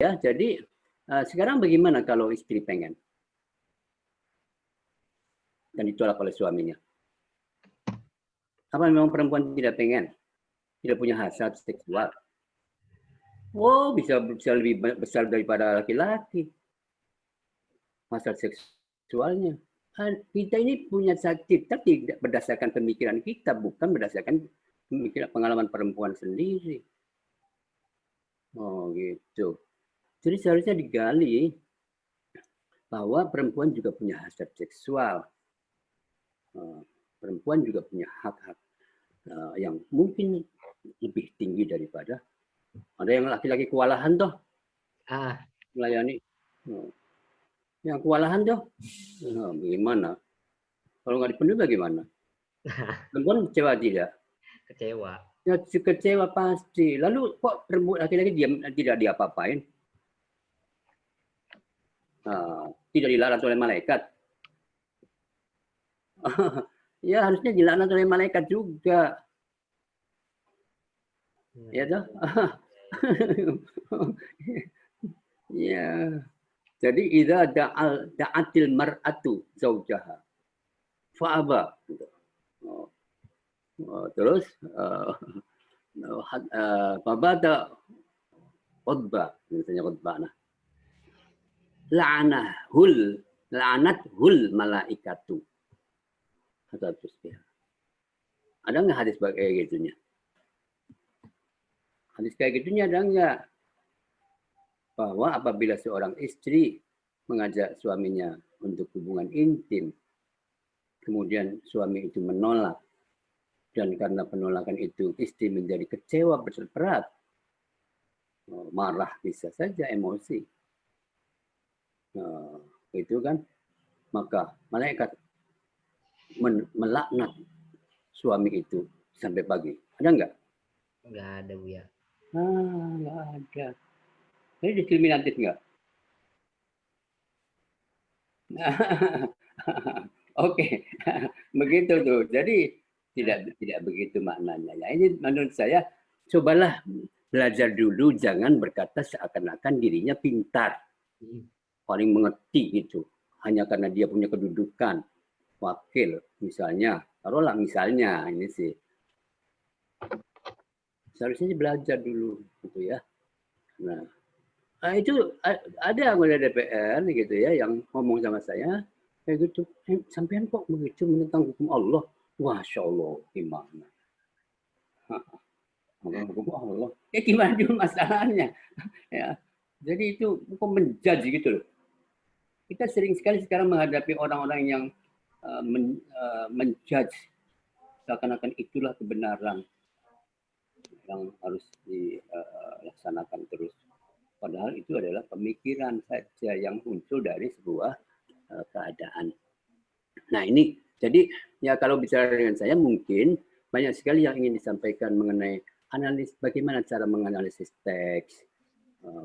ya. Jadi sekarang bagaimana kalau istri pengen dan ditolak oleh suaminya? Apa memang perempuan tidak pengen, tidak punya hasrat seksual? Oh, bisa lebih besar daripada laki-laki hasrat seksualnya. Kita ini punya cita tidak berdasarkan pemikiran kita, bukan berdasarkan pemikiran pengalaman perempuan sendiri. Oh gitu. Jadi seharusnya digali bahwa perempuan juga punya hasrat seksual. Perempuan juga punya hak-hak yang mungkin lebih tinggi daripada ada yang laki-laki kewalahan toh melayani. Yang kewalahan toh, bagaimana? Kalau nggak dipenuhi bagaimana? Perempuan kecewa tidak? Kecewa. Ya, kecewa pasti. Lalu kok perempuan laki-laki diam tidak diapa-apain? Tidak dilaknat oleh malaikat. Ya harusnya dilaknat oleh malaikat juga. Ya toh? Ya. Jadi idza da'atil mar'atu zaujaha fa'aba. Terus fabada khutbah, misalnya khutbah. Nah, la'anathul malaikatu. Ada nggak hadis kayak gitunya? Hadis kayak gitunya ada nggak? Bahwa apabila seorang istri mengajak suaminya untuk hubungan intim, kemudian suami itu menolak, dan karena penolakan itu istri menjadi kecewa berat, marah bisa saja, emosi, itu kan, maka malaikat melaknat suami itu sampai pagi. Ada nggak? Nggak ada, Bu ya. Nggak ada. Ini diskriminatif nggak? Oke, begitu tuh. Jadi tidak begitu maknanya. Ya, ini menurut saya cobalah belajar dulu, jangan berkata seakan-akan dirinya pintar, paling mengerti gitu. Hanya karena dia punya kedudukan wakil, misalnya. Taruhlah misalnya ini sih. Seharusnya belajar dulu gitu ya. Nah, itu ada anggota DPR gitu ya yang ngomong sama saya kayak gitu, sampean kok begitu menentang hukum Allah? Masya Allah, gimana? Hukum Allah, ya gimana juga masalahnya? Ya, jadi itu kok menjudge gitu loh. Kita sering sekali sekarang menghadapi orang-orang yang menjudge seakan-akan itulah kebenaran yang harus dilaksanakan terus. Padahal itu adalah pemikiran saja yang muncul dari sebuah keadaan. Nah ini, jadi ya kalau bicara dengan saya mungkin banyak sekali yang ingin disampaikan mengenai bagaimana cara menganalisis teks,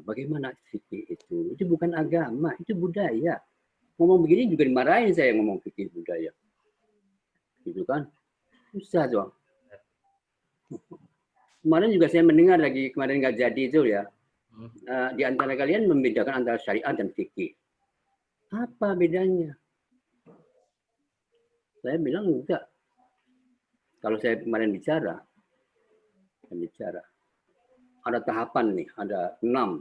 bagaimana fikih itu bukan agama, itu budaya. Ngomong begini juga dimarahin saya ngomong fikih budaya. Gitu kan? Susah dong. Kemarin juga saya mendengar lagi, kemarin nggak jadi itu ya. Di antara kalian membedakan antara syariat dan fikih. Apa bedanya? Saya bilang enggak. Kalau saya kemarin bicara, ada tahapan nih, ada 6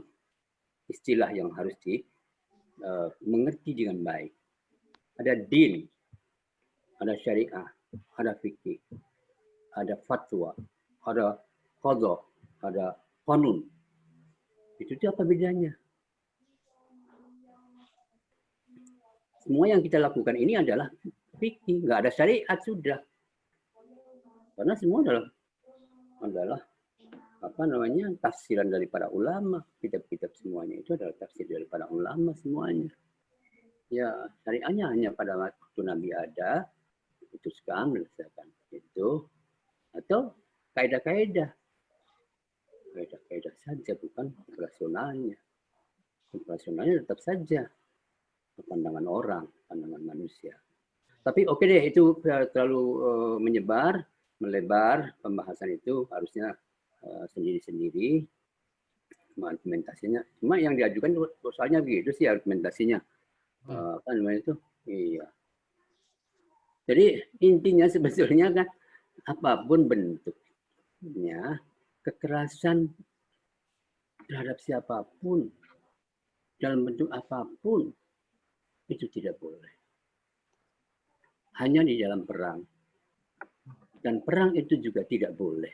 istilah yang harus dimengerti dengan baik. Ada din, ada syariah, ada fikih, ada fatwa, ada qadha, ada qanun. Itu apa bedanya? Semua yang kita lakukan ini adalah fikih, nggak ada syariat sudah. Karena semua adalah apa namanya tafsiran dari para ulama, kitab-kitab semuanya itu adalah tafsir dari para ulama semuanya. Ya syariatnya hanya pada waktu Nabi ada putuskan berdasarkan itu, atau kaidah-kaidah saja, bukan operasionalnya. Operasionalnya tetap saja pandangan orang, pandangan manusia. Tapi oke deh, itu terlalu melebar pembahasan itu, harusnya sendiri-sendiri. argumentasinya. Cuma yang diajukan soalnya begitu sih argumentasinya. Apa namanya itu? Iya. Jadi intinya sebetulnya kan apapun bentuknya, kekerasan terhadap siapapun dalam bentuk apapun itu tidak boleh. Hanya di dalam perang. Dan perang itu juga tidak boleh.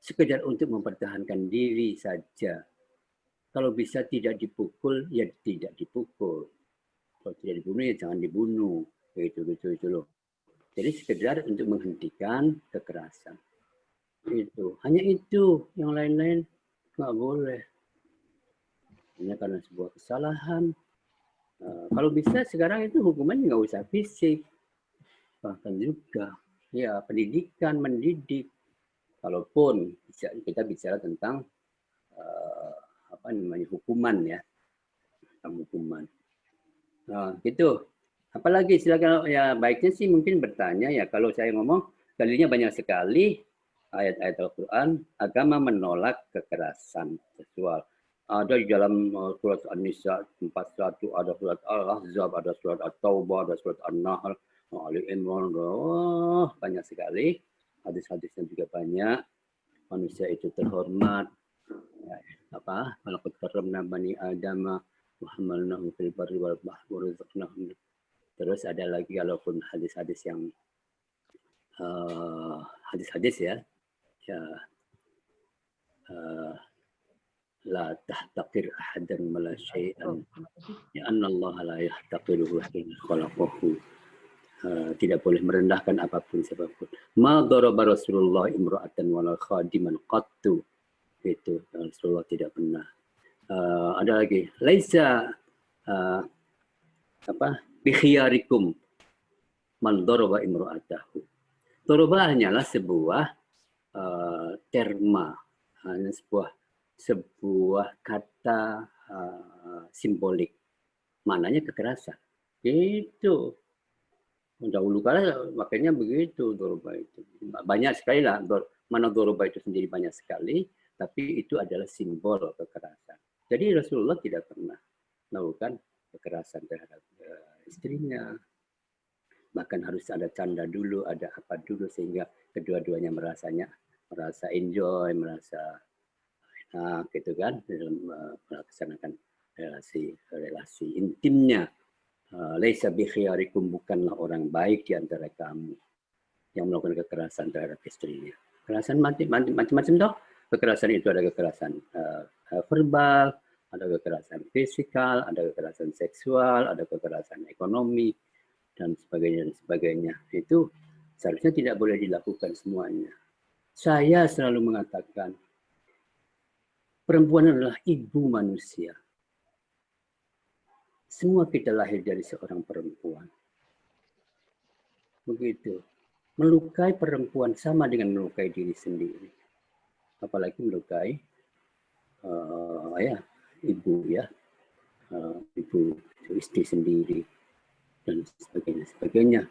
Sekedar untuk mempertahankan diri saja. Kalau bisa tidak dipukul, ya tidak dipukul. Kalau tidak dibunuh, ya jangan dibunuh. Gitu loh. Jadi sekedar untuk menghentikan kekerasan. Itu. Hanya itu. Yang lain-lain nggak boleh. Hanya karena sebuah kesalahan. Kalau bisa sekarang itu hukumannya nggak usah fisik. Bahkan juga ya pendidikan, mendidik. Kalaupun kita bicara tentang apa namanya hukuman ya, tentang hukuman. Nah, gitu. Apalagi silakan ya, baiknya sih mungkin bertanya ya, kalau saya ngomong dalilnya banyak sekali ayat-ayat Al-Qur'an, agama menolak kekerasan seksual. Ada di dalam surat An-Nisa 41, ada surat Al-Ahzab, ada surat At-Taubah, ada surat An-Nahl, Ali Imran, banyak sekali. Hadis-hadisnya juga banyak. Manusia itu terhormat. Ya, apa? Walaqad karramna bani Adama wa hamalnahum fil barri wal bahri wa razaqnahum. Terus ada lagi walaupun hadis-hadis yang hadis-hadis ya. Ya la tahtaqir ahadan wala syai'an. Ya anna Allah la yahtaqiruhu hina khalaqahu. Tidak boleh merendahkan apapun siapapun. Ma daraba Rasulullah imra'atan wala khadiman qattu. Itu Rasulullah tidak pernah. Ada lagi, laisa bikhiyarikum man daraba imra'atahu. Daraba hanyalah sebuah terma, hanya sebuah kata simbolik. Mananya kekerasan. Itu. Dahulu kala makanya begitu doroba itu. Banyak sekali lah, mana doroba itu sendiri banyak sekali, tapi itu adalah simbol kekerasan. Jadi Rasulullah tidak pernah melakukan kekerasan terhadap istrinya. Bahkan harus ada canda dulu, ada apa dulu, sehingga kedua-duanya merasa enjoy, merasa enak gitu kan, dalam melaksanakan relasi intimnya. Laisa bikhiyarikum, bukanlah orang baik di antara kamu yang melakukan kekerasan terhadap istrinya. Kekerasan macam-macam toh. Kekerasan itu ada kekerasan verbal, ada kekerasan fisikal, ada kekerasan seksual, ada kekerasan ekonomi dan sebagainya. Itu seharusnya tidak boleh dilakukan semuanya. Saya selalu mengatakan perempuan adalah ibu manusia. Semua kita lahir dari seorang perempuan. Begitu. Melukai perempuan sama dengan melukai diri sendiri. Apalagi melukai ibu ya. Ibu istri sendiri dan sebagainya.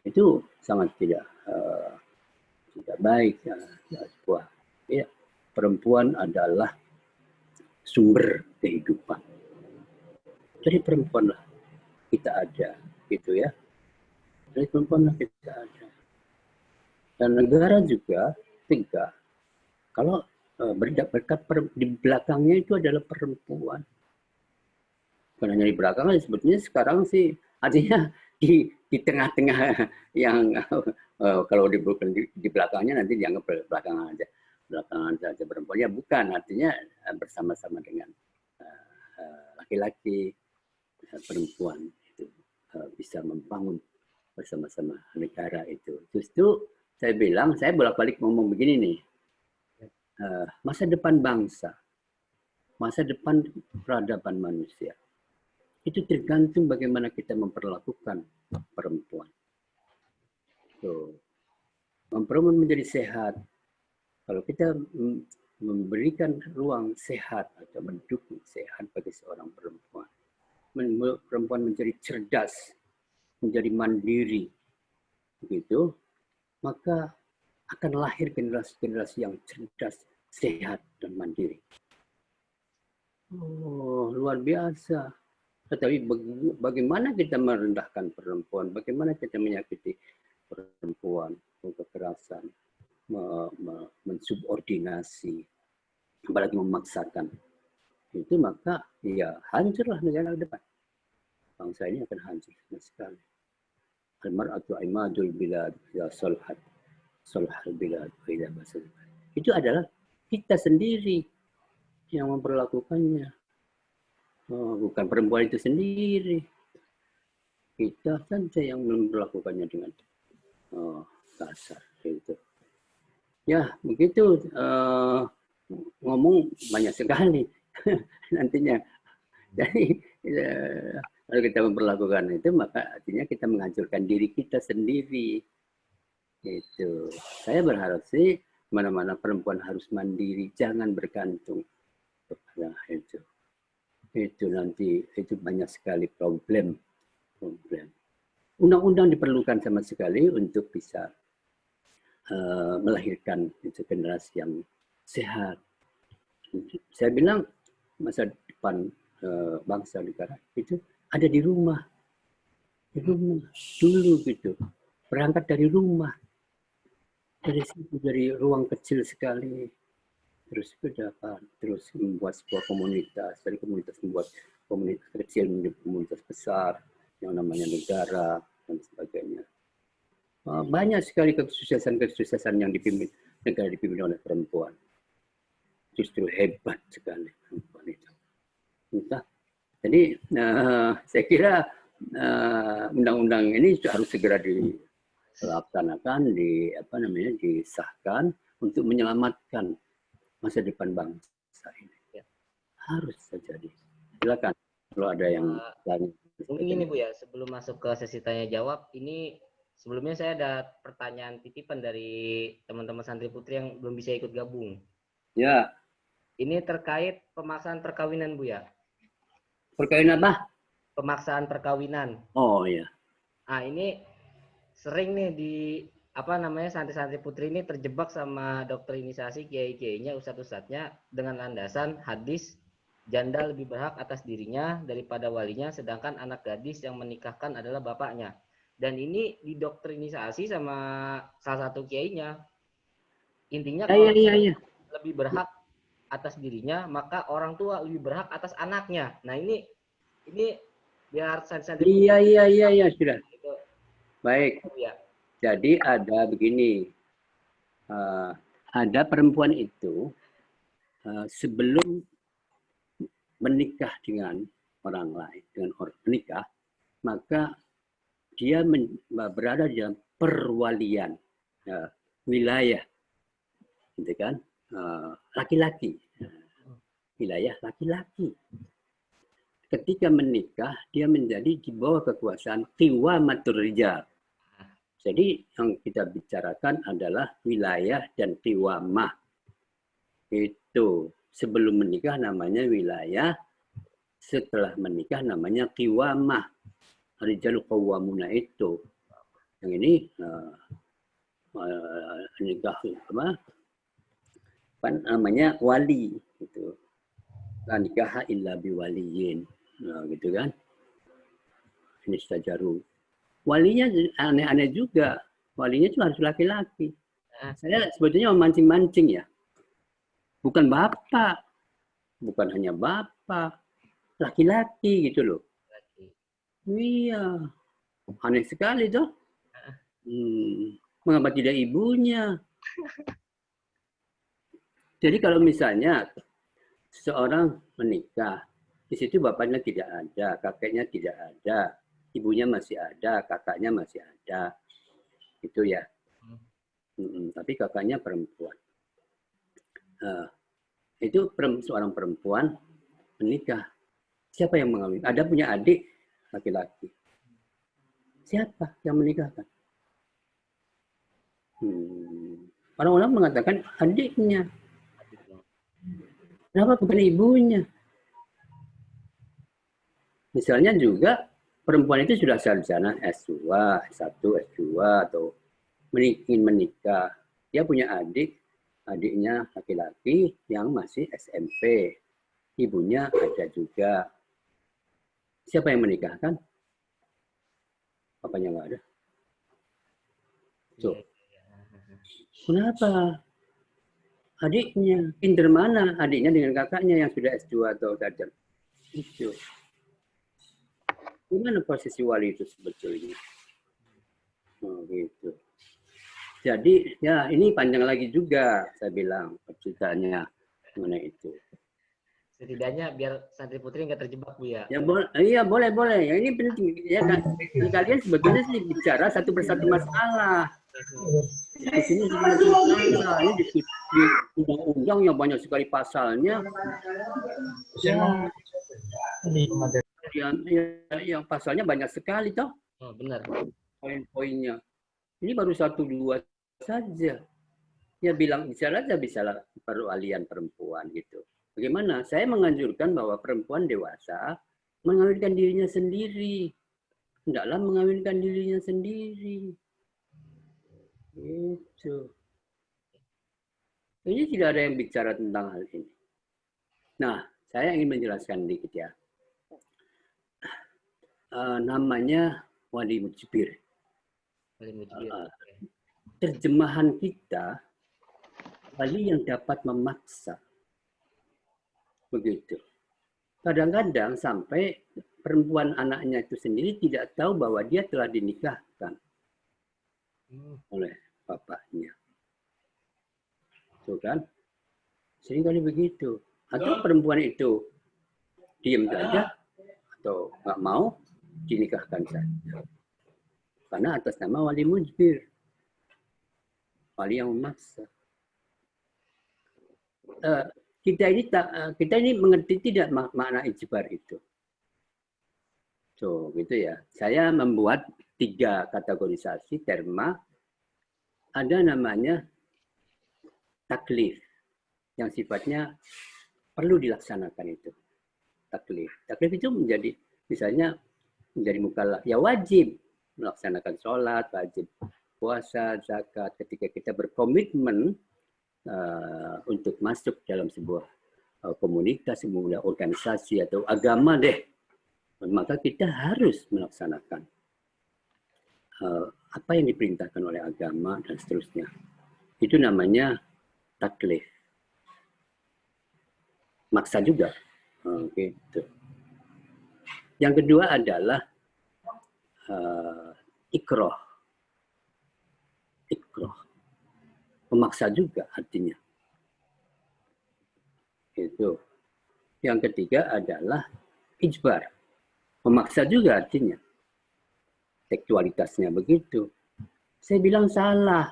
Itu sangat tidak baik. Perempuan adalah sumber kehidupan. Jadi perempuanlah kita ada, gitu ya. Jadi perempuanlah kita ada. Dan negara juga tegak. Kalau berkat di belakangnya itu adalah perempuan. Bukan hanya di belakangnya, sebetulnya sekarang sih artinya di tengah-tengah yang kalau di belakangnya nanti dianggap belakangan saja perempuan. Ya bukan, artinya bersama-sama dengan laki-laki, perempuan itu bisa membangun bersama-sama negara itu. Justru saya bilang, saya bolak-balik ngomong begini nih, masa depan bangsa, masa depan peradaban manusia, itu tergantung bagaimana kita memperlakukan perempuan. Perempuan menjadi sehat, kalau kita memberikan ruang sehat atau mendukung sehat bagi seorang perempuan, perempuan menjadi cerdas, menjadi mandiri, begitu, maka akan lahir generasi-generasi yang cerdas, sehat, dan mandiri. Oh, luar biasa. Tetapi bagaimana kita merendahkan perempuan, bagaimana kita menyakiti perempuan, kekerasan, mensubordinasi, apalagi memaksakan. Itu maka ya hancurlah negara ke depan. Bangsa ini akan hancur sama sekali. Al-mar'atu imadul bilad ya salhat salhal bilad wa idza fasadat. Itu adalah kita sendiri yang memperlakukannya. Bukan perempuan itu sendiri. Kita saja yang memperlakukannya dengan kasar. Gitu. Ya, begitu. Ngomong banyak sekali nantinya. Jadi, kalau kita memperlakukan itu, maka artinya kita menghancurkan diri kita sendiri. Itu. Saya berharap sih, mana-mana perempuan harus mandiri, jangan bergantung kepada itu. Itu nanti itu banyak sekali problem. Undang-undang diperlukan sama sekali untuk bisa melahirkan itu generasi yang sehat. Saya bilang masa depan bangsa negara itu ada di rumah dulu gitu, berangkat dari rumah, dari situ, dari ruang kecil sekali. Terus terus membuat sebuah komunitas, dari komunitas membuat komunitas kecil menjadi komunitas besar yang namanya negara dan sebagainya. Banyak sekali kesuksesan yang negara dipimpin oleh perempuan. Justru hebat sekali perempuan itu. Entah. Jadi saya kira undang-undang ini harus segera dilaksanakan, disahkan untuk menyelamatkan masa depan bangsa ini. Harus terjadi. Silakan kalau ada yang lain. Mungkin gini Bu ya, sebelum masuk ke sesi tanya jawab, ini sebelumnya saya ada pertanyaan titipan dari teman-teman santri putri yang belum bisa ikut gabung. Ya. Ini terkait pemaksaan perkawinan Bu ya. Perkawinan apa? Pemaksaan perkawinan. Oh iya. Nah ini sering nih di santri-santri putri ini terjebak sama doktrinisasi kiai-kiainya, ustadz-ustadznya dengan landasan hadis janda lebih berhak atas dirinya daripada walinya, sedangkan anak gadis yang menikahkan adalah bapaknya. Dan ini didoktrinisasi sama salah satu kiainya. Intinya kalau lebih berhak atas dirinya, maka orang tua lebih berhak atas anaknya. Nah ini biar santri-santri iya sudah. Gitu. Baik. Ya. Jadi ada begini, ada perempuan itu sebelum menikah dengan orang lain, dengan orang menikah, maka dia berada di dalam perwalian wilayah, gitu kan, laki-laki, wilayah laki-laki. Ketika menikah, dia menjadi di bawah kekuasaan qiwamatur rijal. Jadi yang kita bicarakan adalah wilayah dan qiwamah. Itu sebelum menikah namanya wilayah, setelah menikah namanya qiwamah. Rijalul qawwamuna itu. Yang ini nikah apa namanya wali gitu. La nikaha illa biwaliyin. Nah, gitu kan. Ini stajaru. Walinya aneh-aneh juga. Walinya itu harus laki-laki. Saya sebetulnya memancing-mancing ya. Bukan bapak. Bukan hanya bapak. Laki-laki gitu loh. Iya. Aneh sekali tuh. Mengapa tidak ibunya? Jadi kalau misalnya seorang menikah, di situ bapaknya tidak ada, kakeknya tidak ada, ibunya masih ada, kakaknya masih ada, itu ya. Tapi kakaknya perempuan. Itu seorang perempuan menikah. Siapa yang mengawin? Ada punya adik laki-laki. Siapa yang menikahkan? Orang-orang mengatakan adiknya. Kenapa bukan ibunya? Misalnya juga perempuan itu sudah sarjana S2, S1, S2 atau ingin menikah. Dia punya adiknya laki-laki yang masih SMP. ibunya ada juga. Siapa yang menikahkan? Papanya nggak ada. So, kenapa? Adiknya. Pinter mana? Adiknya dengan kakaknya yang sudah S2 atau sarjana. Itu. Gimana posisi wali itu sebetulnya? Oh, gitu. Jadi ya ini panjang lagi juga saya bilang ceritanya mengenai itu. Setidaknya biar santri putri nggak terjebak Bu ya. Ya iya boleh. Ya ini penting ya kan. Kalian sebetulnya sih bicara satu persatu masalah. Di sini masalah ini di undang-undang yang banyak sekali pasalnya. Yang pasalnya banyak sekali toh. Oh, benar. Poin-poinnya. Ini baru 1-2 saja. Ya bilang bisa perwalian perempuan gitu. Bagaimana? Saya menganjurkan bahwa perempuan dewasa mengawinkan dirinya sendiri. Hendaklah mengawinkan dirinya sendiri. Gitu. Ini tidak ada yang bicara tentang hal ini. Nah, saya ingin menjelaskan dikit ya. Namanya wali mujbir. Terjemahan kita wali yang dapat memaksa. Begitu. Kadang-kadang sampai perempuan anaknya itu sendiri tidak tahu bahwa dia telah dinikahkan oleh bapaknya. Tuh kan? Seringkali begitu. Atau perempuan itu diam saja atau nggak mau dinikahkan saja. Karena atas nama wali mujbir. Wali yang memaksa. Kita ini mengerti tidak makna ijbar itu. So, gitu ya. Saya membuat 3 kategorisasi terma. Ada namanya taklif yang sifatnya perlu dilaksanakan itu. Taklif. Taklif itu menjadi misalnya menjadi mukallaf, ya wajib melaksanakan sholat, wajib puasa, zakat. Ketika kita berkomitmen untuk masuk dalam sebuah komunitas, sebuah organisasi atau agama deh, maka kita harus melaksanakan apa yang diperintahkan oleh agama dan seterusnya. Itu namanya taklif. Maksa juga. Gitu. Yang kedua adalah ikroh. Memaksa juga artinya. Itu. Yang ketiga adalah ijbar. Memaksa juga artinya. Tekstualitasnya begitu. Saya bilang salah.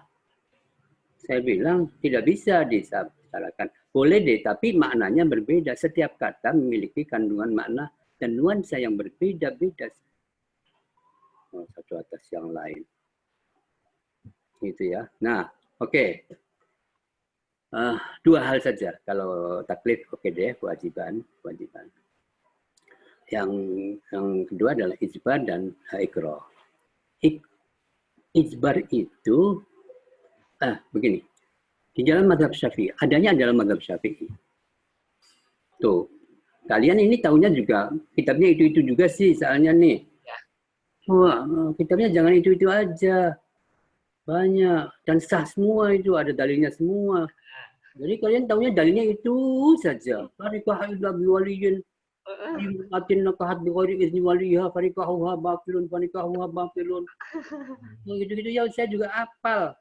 Saya bilang tidak bisa disalahkan. Boleh deh, tapi maknanya berbeda. Setiap kata memiliki kandungan makna dan nuansa yang berbeda-beda. Satu atas yang lain. Gitu ya. Nah, oke. 2 hal saja. Kalau taklif, oke deh, kewajiban. Yang kedua adalah ijbar dan ikroh. Ijbar itu, begini. Di dalam mazhab Syafi'i, adanya dalam mazhab Syafi'i. Tuh, kalian ini tahunya juga, kitabnya itu juga sih, soalnya nih. Wah, kitabnya jangan itu aja. Banyak. Dan sah semua itu, ada dalilnya semua. Jadi kalian tahunya dalilnya itu saja. Farikah illa biwaliyin. Atin nakahat biwali izni waliha. Farikahuha bafilun. Gitu-gitu ya, saya juga hafal.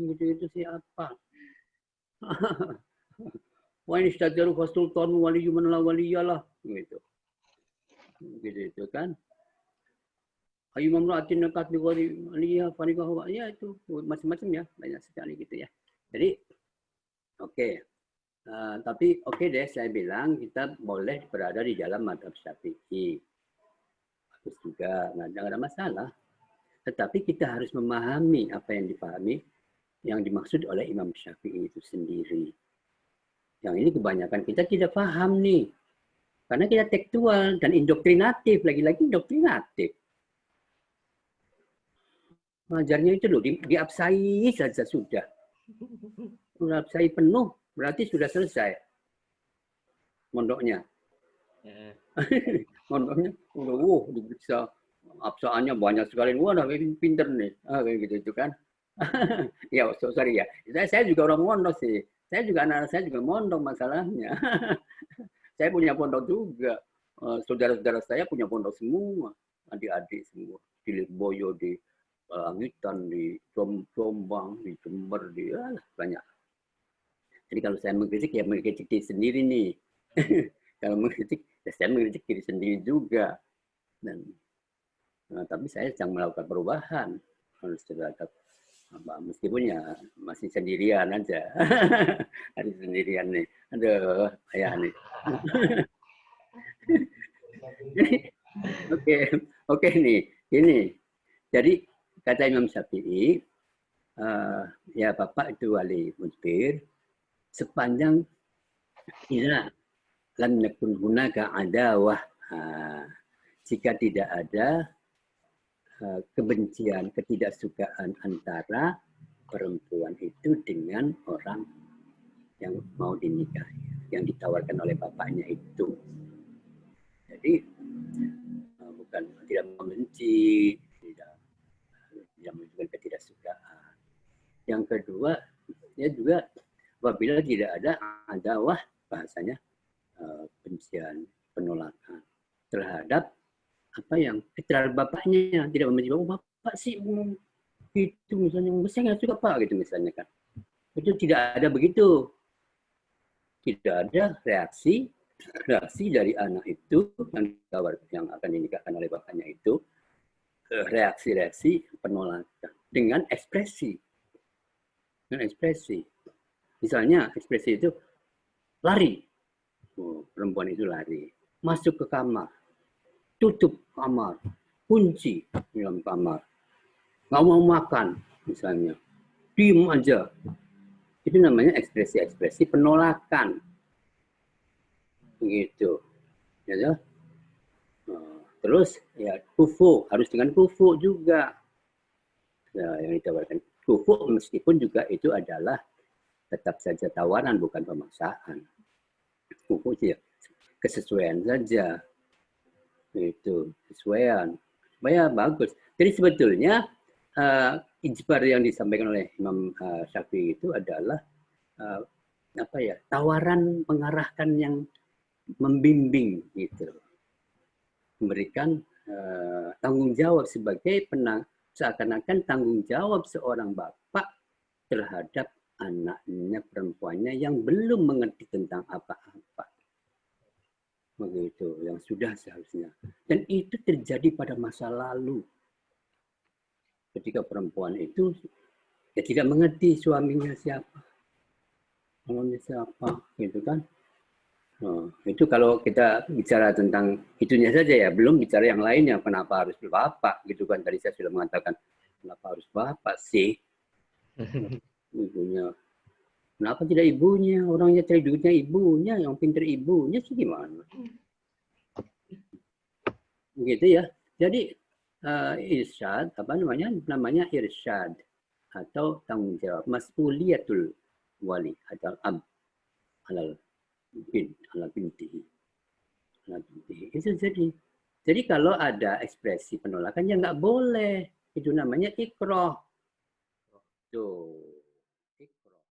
Gitu-gitu sih hafal. Wa in istadzaru fasultan waliyyu man la waliyalah. Gitu. Gitu kan. Ayu mamra'atin nakat bi ghairi waliha farikahu, ya itu macam-macam ya, banyak sekali gitu ya. Jadi oke. Tapi oke deh, saya bilang kita boleh berada di dalam mazhab Syafi'i. Bagus juga, nggak ada masalah. Tetapi kita harus memahami apa yang dipahami, yang dimaksud oleh Imam Syafi'i itu sendiri. Yang ini kebanyakan kita tidak paham nih. Karena kita tekstual dan indoktrinatif, lagi-lagi indoktrinatif. Mengajarnya itu loh, diabsai saja sudah. Diabsai penuh, berarti sudah selesai. mondoknya. Ya. Mondoknya udah diperiksa absaannya banyak sekali. Wah, pinter nih. Kayak gitu itu kan. Ya, sorry ya. Saya juga orang mondok sih. Saya juga anak saya juga mondok masalahnya. Saya punya pondok juga. Saudara-saudara saya punya pondok semua. Adik-adik semua. Di Lirboyo, di Langitan, di Jombang, di Jember, di banyak. Jadi kalau saya mengkritik, ya mengkritik diri sendiri nih. Kalau mengkritik, ya saya mengkritik diri sendiri juga. Dan tapi saya sedang melakukan perubahan harus terhadap meskipun ya masih sendirian aja. Harus sendirian nih. Aduh, ayah nih. Oke nih. Ini. Jadi kata Imam Syafi'i, ya Bapak itu wali mudbir sepanjang tidak lam yakun hunaka adawah. Jika tidak ada kebencian, ketidaksukaan antara perempuan itu dengan orang yang mau dinikahi, yang ditawarkan oleh bapaknya itu. Jadi bukan tidak membenci, tidak menunjukkan ketidaksukaan. Yang kedua, ya juga apabila tidak ada adawah, bahasanya bencian, penolakan terhadap apa yang terhadap bapaknya, tidak membenci bapak sih itu misalnya, saya nggak suka pak gitu misalnya kan, itu tidak ada begitu, tidak ada reaksi dari anak itu yang akan dinikahkan oleh bapaknya itu, reaksi penolakan dengan ekspresi, misalnya ekspresi itu lari, perempuan itu lari masuk ke kamar, tutup kamar, kunci di dalam kamar, nggak mau makan misalnya, diem aja, itu namanya ekspresi penolakan, begitu, ya. Terus ya kufu, harus dengan kufu juga, ya, yang ditawarkan kufu meskipun juga itu adalah tetap saja tawaran bukan pemaksaan, kufu sih ya, kesesuaian saja, itu kesesuaian supaya bagus. Jadi sebetulnya ijbar yang disampaikan oleh Imam Syafi'i itu adalah apa ya, tawaran mengarahkan yang membimbing gitu, memberikan tanggung jawab sebagai seakan-akan tanggung jawab seorang bapak terhadap anaknya perempuannya yang belum mengerti tentang apa-apa, begitu, yang sudah seharusnya. Dan itu terjadi pada masa lalu ketika perempuan itu ya tidak mengerti suaminya siapa, gitu kan. Itu kalau kita bicara tentang itunya saja ya, belum bicara yang lainnya, kenapa harus bapak gitu kan. Tadi saya sudah mengatakan kenapa harus bapak sih, ibunya, kenapa tidak ibunya, orangnya cari duitnya ibunya, yang pintar ibunya sih gimana, begitu ya. Jadi irsyad, apa namanya irsyad atau tanggung jawab, mas'uliyatul wali atau ab alal binti. Itu jadi kalau ada ekspresi penolakan ya nggak boleh, itu namanya ikroh tuh.